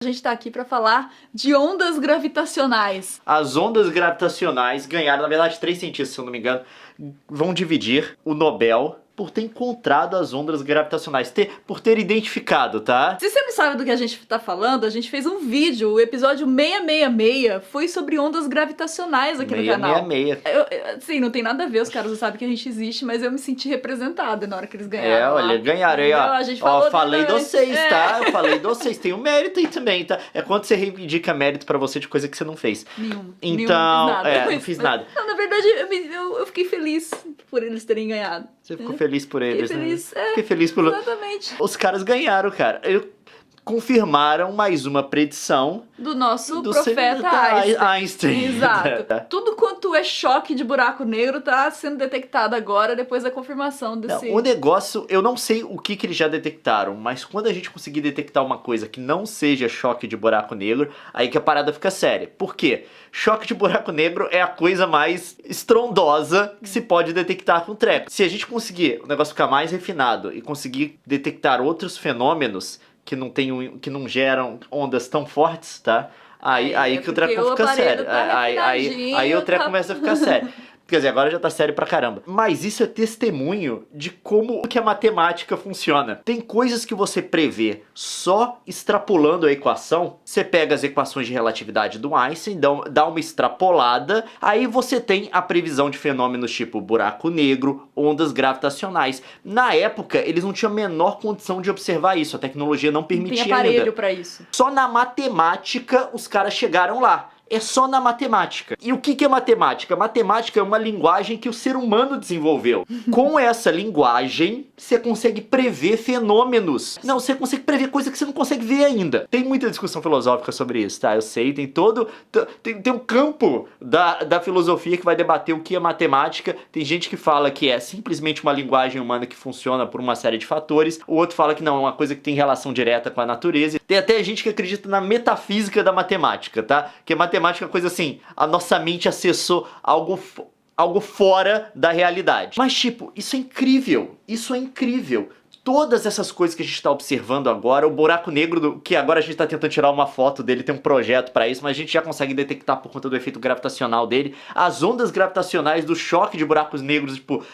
gente tá aqui pra falar de ondas gravitacionais. As ondas gravitacionais ganharam, na verdade, 3 cientistas, se eu não me engano, vão dividir o Nobel por ter encontrado as ondas gravitacionais, por ter identificado, tá? Se você não sabe do que a gente tá falando, a gente fez um vídeo, o episódio 666 foi sobre ondas gravitacionais aqui no canal. 666. Sim, não tem nada a ver, os caras não sabem que a gente existe, mas eu me senti representada na hora que eles ganharam. Olha, ganharam aí, ó. A gente falou falei de vocês, tá? É. Eu falei de vocês, tem um mérito aí também, tá? É quando você reivindica mérito pra você de coisa que você não fez. Nenhum. Então, Não fiz nada. Não, na verdade, eu fiquei feliz por eles terem ganhado. Você ficou feliz por eles, Fiquei feliz, né? Fiquei feliz por... Exatamente. Os caras ganharam, cara. Confirmaram mais uma predição do nosso profeta Einstein. Exato. Tudo quanto é choque de buraco negro tá sendo detectado agora, depois da confirmação desse... Não, o negócio, eu não sei o que eles já detectaram, mas quando a gente conseguir detectar uma coisa que não seja choque de buraco negro, aí que a parada fica séria. Por quê? Choque de buraco negro é a coisa mais estrondosa que se pode detectar com treco. Se a gente conseguir o negócio ficar mais refinado e conseguir detectar outros fenômenos que não geram ondas tão fortes, tá? Aí que o treco fica sério. Tá aí o treco começa a ficar sério. Quer dizer, agora já tá sério pra caramba. Mas isso é testemunho de como que a matemática funciona. Tem coisas que você prevê só extrapolando a equação. Você pega as equações de relatividade do Einstein, dá uma extrapolada, aí você tem a previsão de fenômenos tipo buraco negro, ondas gravitacionais. Na época, eles não tinham a menor condição de observar isso. A tecnologia não permitia ainda. Tem aparelho pra isso. Só na matemática os caras chegaram lá. É só na matemática. E o que é matemática? Matemática é uma linguagem que o ser humano desenvolveu. Com essa linguagem, você consegue prever fenômenos. Não, você consegue prever coisa que você não consegue ver ainda. Tem muita discussão filosófica sobre isso, tá? Eu sei, tem um campo da filosofia que vai debater o que é matemática. Tem gente que fala que é simplesmente uma linguagem humana que funciona por uma série de fatores. O outro fala que não, é uma coisa que tem relação direta com a natureza. Tem até gente que acredita na metafísica da matemática, tá? Que matemática é uma coisa assim, a nossa mente acessou algo fora da realidade. Mas tipo, isso é incrível, Todas essas coisas que a gente está observando agora, o buraco negro, que agora a gente está tentando tirar uma foto dele, tem um projeto para isso, mas a gente já consegue detectar por conta do efeito gravitacional dele, as ondas gravitacionais do choque de buracos negros, tipo,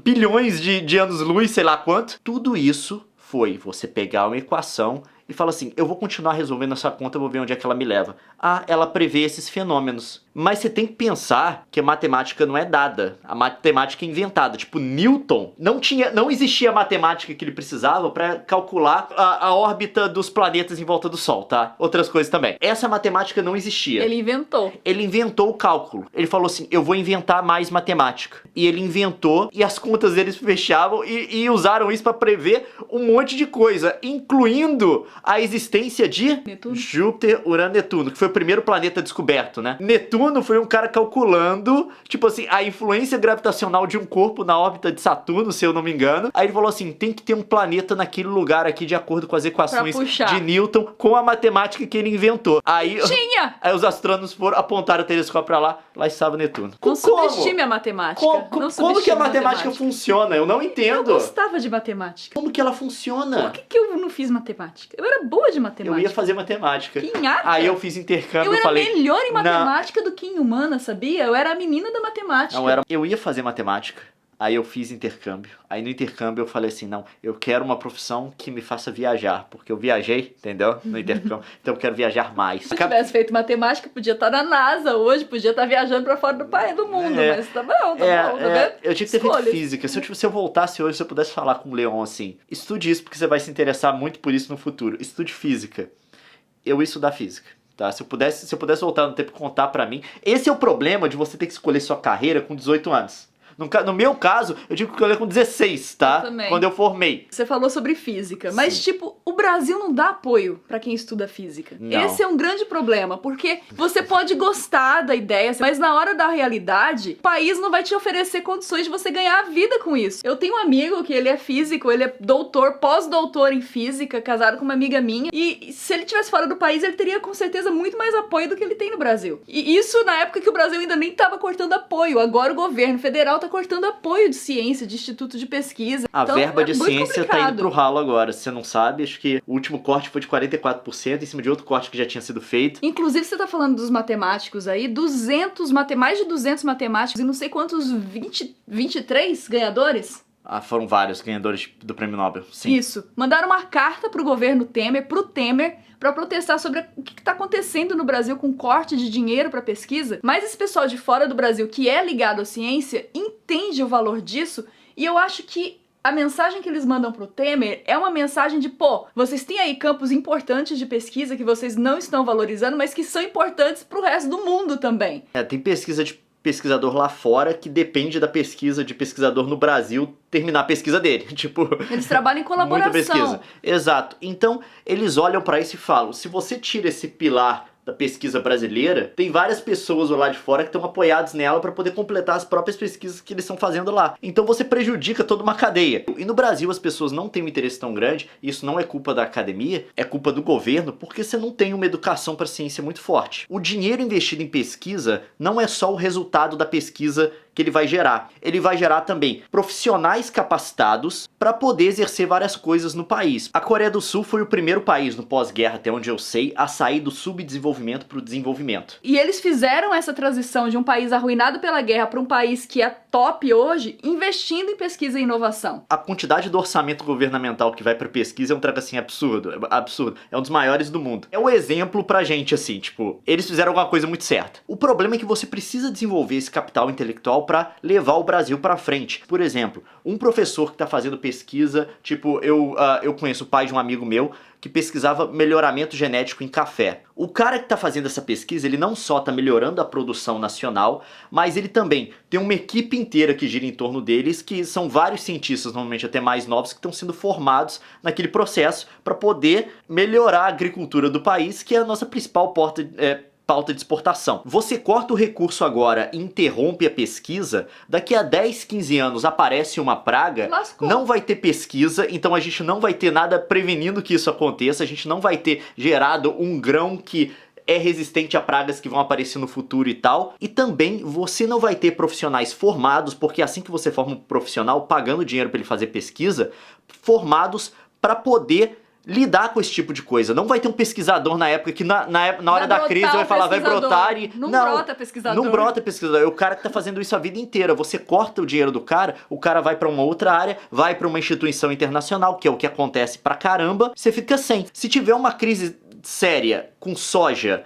bilhões de anos-luz, sei lá quanto. Tudo isso foi você pegar uma equação e fala assim, eu vou continuar resolvendo essa conta, eu vou ver onde é que ela me leva. Ah, ela prevê esses fenômenos. Mas você tem que pensar que a matemática não é dada. A matemática é inventada. Tipo, Newton não existia a matemática que ele precisava para calcular a órbita dos planetas em volta do Sol, tá? Outras coisas também. Essa matemática não existia. Ele inventou. Ele inventou o cálculo. Ele falou assim, eu vou inventar mais matemática. E ele inventou, e as contas deles fechavam, e usaram isso para prever um monte de coisa, incluindo a existência de Netuno. Júpiter, Urano e Netuno, que foi o primeiro planeta descoberto, né? Netuno foi um cara calculando, tipo assim, a influência gravitacional de um corpo na órbita de Saturno, se eu não me engano. Aí ele falou assim, tem que ter um planeta naquele lugar aqui de acordo com as equações de Newton, com a matemática que ele inventou. Aí os astrônomos apontaram o telescópio pra lá estava Netuno. Não subestime a matemática. Como que a matemática funciona? Eu não entendo. Eu gostava de matemática. Como que ela funciona? Por que eu não fiz matemática? Eu era boa de matemática. Eu ia fazer matemática. Que nhaca. Aí eu fiz intercâmbio. Eu era falei, melhor em matemática do que em humana, sabia? Eu era a menina da matemática. Eu ia fazer matemática. Aí eu fiz intercâmbio. Aí no intercâmbio eu falei assim, não, eu quero uma profissão que me faça viajar. Porque eu viajei, entendeu? No intercâmbio. Então eu quero viajar mais. Se eu tivesse feito matemática, podia estar na NASA hoje, podia estar viajando pra fora do país, do mundo. Mas tá bom, tá vendo? Eu tinha que ter feito física. Se eu voltasse hoje, se eu pudesse falar com o Leon assim, estude isso porque você vai se interessar muito por isso no futuro. Estude física. Eu ia estudar física. Tá? Se eu pudesse voltar no tempo e contar pra mim. Esse é o problema de você ter que escolher sua carreira com 18 anos. No meu caso, eu tive que escolher com 16, tá? Quando eu formei. Você falou sobre física, mas tipo, o Brasil não dá apoio pra quem estuda física. Não. Esse é um grande problema, porque você pode gostar da ideia, mas na hora da realidade, o país não vai te oferecer condições de você ganhar a vida com isso. Eu tenho um amigo que ele é físico, ele é doutor, pós-doutor em física, casado com uma amiga minha, e se ele estivesse fora do país, ele teria com certeza muito mais apoio do que ele tem no Brasil. E isso na época que o Brasil ainda nem tava cortando apoio. Agora o governo federal tá cortando apoio de ciência, de instituto de pesquisa. A Então, verba de muito ciência tá complicado. indo pro ralo agora, se você não sabe, acho que o último corte foi de 44% em cima de outro corte que já tinha sido feito. Inclusive, você tá falando dos matemáticos aí, mais de 200 matemáticos e não sei quantos, 23 ganhadores? Foram vários ganhadores do Prêmio Nobel, sim. Isso. Mandaram uma carta pro governo Temer, pro Temer, pra protestar sobre o que tá acontecendo no Brasil com corte de dinheiro pra pesquisa. Mas esse pessoal de fora do Brasil, que é ligado à ciência, entende o valor disso, e eu acho que a mensagem que eles mandam pro Temer é uma mensagem de, pô, vocês têm aí campos importantes de pesquisa que vocês não estão valorizando, mas que são importantes pro resto do mundo também. Tem pesquisa de pesquisador lá fora que depende da pesquisa de pesquisador no Brasil terminar a pesquisa dele. Tipo, eles trabalham em colaboração. Muita pesquisa. Exato. Então, eles olham pra isso e falam, se você tira esse pilar da pesquisa brasileira, tem várias pessoas lá de fora que estão apoiadas nela para poder completar as próprias pesquisas que eles estão fazendo lá. Então você prejudica toda uma cadeia. E no Brasil as pessoas não têm um interesse tão grande, isso não é culpa da academia, é culpa do governo, porque você não tem uma educação para ciência muito forte. O dinheiro investido em pesquisa não é só o resultado da pesquisa que ele vai gerar. Ele vai gerar também profissionais capacitados para poder exercer várias coisas no país. A Coreia do Sul foi o primeiro país no pós-guerra, até onde eu sei, a sair do subdesenvolvimento para o desenvolvimento. E eles fizeram essa transição de um país arruinado pela guerra para um país que é top hoje, investindo em pesquisa e inovação. A quantidade do orçamento governamental que vai para pesquisa é um treco assim absurdo, absurdo. É um dos maiores do mundo. É um exemplo pra gente assim, tipo, eles fizeram alguma coisa muito certa. O problema é que você precisa desenvolver esse capital intelectual para levar o Brasil para frente. Por exemplo, um professor que tá fazendo pesquisa, tipo, eu conheço o pai de um amigo meu que pesquisava melhoramento genético em café. O cara que tá fazendo essa pesquisa, ele não só tá melhorando a produção nacional, mas ele também tem uma equipe inteira que gira em torno deles, que são vários cientistas, normalmente até mais novos, que estão sendo formados naquele processo para poder melhorar a agricultura do país, que é a nossa principal pauta de exportação. Você corta o recurso agora e interrompe a pesquisa, daqui a 10, 15 anos aparece uma praga, Lascou. não vai ter pesquisa, então a gente não vai ter nada prevenindo que isso aconteça, a gente não vai ter gerado um grão que é resistente a pragas que vão aparecer no futuro e tal. E também você não vai ter profissionais formados, porque assim que você forma um profissional, pagando dinheiro para ele fazer pesquisa, formados para poder lidar com esse tipo de coisa. Não vai ter um pesquisador na época que na hora da crise vai falar, vai brotar e... Não brota pesquisador. Não brota pesquisador. É o cara que tá fazendo isso a vida inteira. Você corta o dinheiro do cara, o cara vai pra uma outra área, vai pra uma instituição internacional, que é o que acontece pra caramba, você fica sem. Se tiver uma crise séria com soja,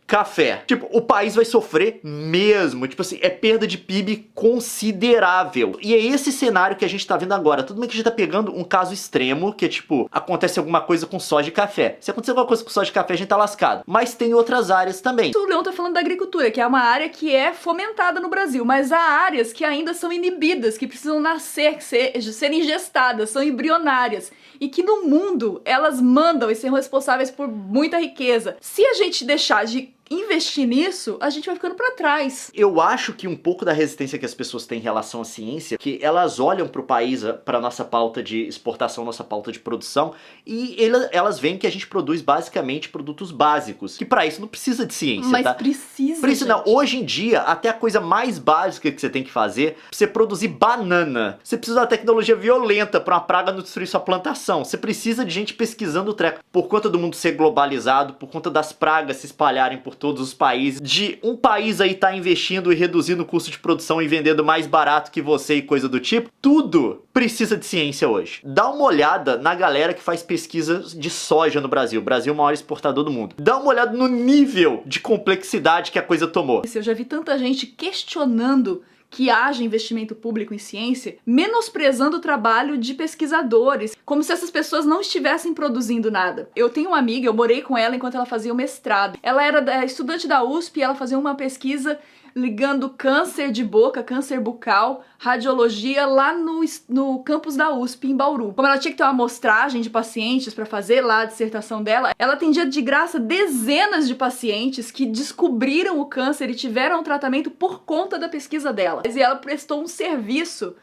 café, tipo, o país vai sofrer mesmo, tipo assim, é perda de PIB considerável. E é esse cenário que a gente tá vendo agora. Tudo bem que a gente tá pegando um caso extremo, que é tipo, acontece alguma coisa com soja e café. Se acontecer alguma coisa com soja e café, a gente tá lascado. Mas tem outras áreas também. O Leon tá falando da agricultura, que é uma área que é fomentada no Brasil, mas há áreas que ainda são inibidas, que precisam nascer, serem gestadas, são embrionárias. E que no mundo, elas mandam e são responsáveis por muita riqueza. Se a gente deixar de investir nisso, a gente vai ficando pra trás. Eu acho que um pouco da resistência que as pessoas têm em relação à ciência, que elas olham pro país, pra nossa pauta de exportação, nossa pauta de produção, e elas veem que a gente produz basicamente produtos básicos, que pra isso não precisa de ciência, mas tá? Precisa, não. Hoje em dia, até a coisa mais básica que você tem que fazer, pra você produzir banana, você precisa de uma tecnologia violenta pra uma praga não destruir sua plantação. Você precisa de gente pesquisando o treco. Por conta do mundo ser globalizado, por conta das pragas se espalharem por todos os países, de um país aí tá investindo e reduzindo o custo de produção e vendendo mais barato que você e coisa do tipo, tudo precisa de ciência hoje. Dá uma olhada na galera que faz pesquisa de soja no Brasil. O Brasil é o maior exportador do mundo. Dá uma olhada no nível de complexidade que a coisa tomou. Eu já vi tanta gente questionando que haja investimento público em ciência, menosprezando o trabalho de pesquisadores, como se essas pessoas não estivessem produzindo nada. Eu tenho uma amiga, eu morei com ela enquanto ela fazia o mestrado. Ela era estudante da USP e ela fazia uma pesquisa ligando câncer de boca, câncer bucal, radiologia lá no campus da USP em Bauru. Como ela tinha que ter uma amostragem de pacientes para fazer lá a dissertação dela, ela atendia de graça dezenas de pacientes que descobriram o câncer e tiveram um tratamento por conta da pesquisa dela. E ela prestou um serviço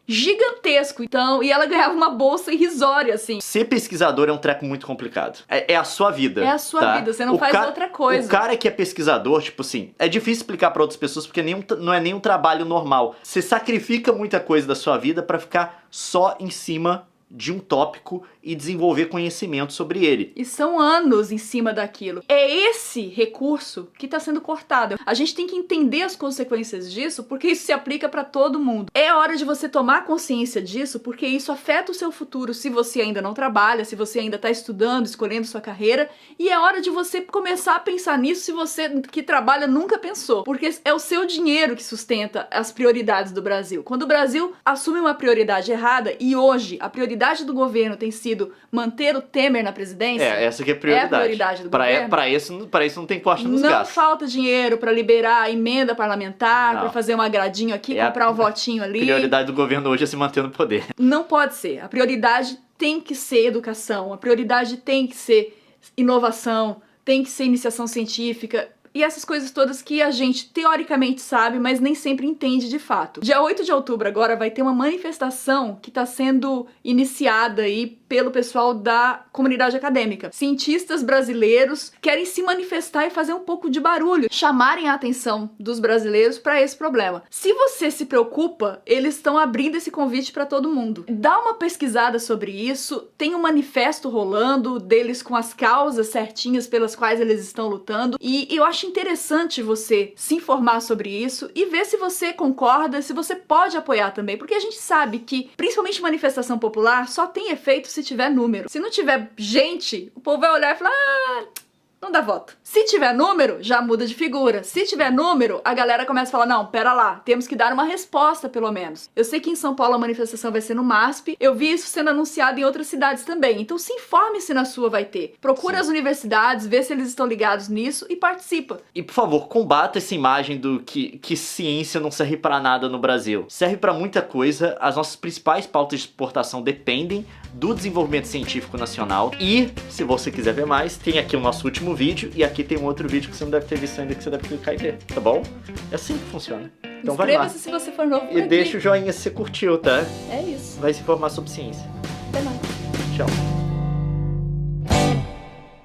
gigantesco. Então, e ela ganhava uma bolsa irrisória, assim. Ser pesquisador é um treco muito complicado. É a sua vida. É a sua tá? vida, você não faz outra coisa. O cara que é pesquisador, tipo assim, é difícil explicar pra outras pessoas porque não é nem um trabalho normal. Você sacrifica muita coisa da sua vida pra ficar só em cima de um tópico e desenvolver conhecimento sobre ele. E são anos em cima daquilo. É esse recurso que está sendo cortado. A gente tem que entender as consequências disso, porque isso se aplica para todo mundo. É hora de você tomar consciência disso, porque isso afeta o seu futuro se você ainda não trabalha, se você ainda está estudando, escolhendo sua carreira. E é hora de você começar a pensar nisso se você que trabalha nunca pensou. Porque é o seu dinheiro que sustenta as prioridades do Brasil. Quando o Brasil assume uma prioridade errada, e hoje a prioridade do governo tem sido manter o Temer na presidência. Essa que é a prioridade. É a prioridade do governo. Pra isso não tem corte nos não gastos. Não falta dinheiro pra liberar a emenda parlamentar, pra fazer um agradinho aqui, comprar um votinho ali. A prioridade do governo hoje é se manter no poder. Não pode ser. A prioridade tem que ser educação, a prioridade tem que ser inovação, tem que ser iniciação científica. E essas coisas todas que a gente teoricamente sabe, mas nem sempre entende de fato. Dia 8 de outubro agora vai ter uma manifestação que está sendo iniciada aí pelo pessoal da comunidade acadêmica. Cientistas brasileiros querem se manifestar e fazer um pouco de barulho, chamarem a atenção dos brasileiros para esse problema. Se você se preocupa, eles estão abrindo esse convite para todo mundo. Dá uma pesquisada sobre isso, tem um manifesto rolando deles com as causas certinhas pelas quais eles estão lutando, e eu acho interessante você se informar sobre isso e ver se você concorda, se você pode apoiar também, porque a gente sabe que, principalmente manifestação popular, só tem efeito se tiver número. Se não tiver gente, o povo vai olhar e falar, não dá voto. Se tiver número, já muda de figura. Se tiver número, a galera começa a falar, não, pera lá, temos que dar uma resposta pelo menos. Eu sei que em São Paulo a manifestação vai ser no MASP, eu vi isso sendo anunciado em outras cidades também, então se informe se na sua vai ter. Procura as universidades, vê se eles estão ligados nisso e participa. E por favor, combata essa imagem do que ciência não serve pra nada no Brasil. Serve pra muita coisa, as nossas principais pautas de exportação dependem do desenvolvimento científico nacional. E, se você quiser ver mais, tem aqui o nosso último vídeo e aqui tem um outro vídeo que você não deve ter visto ainda, que você deve clicar e ver, tá bom? É assim que funciona. Então vai lá. Inscreva-se se você for novo por E aqui. deixa o joinha se você curtiu, tá? É isso. Vai se informar sobre ciência. Até mais. Tchau.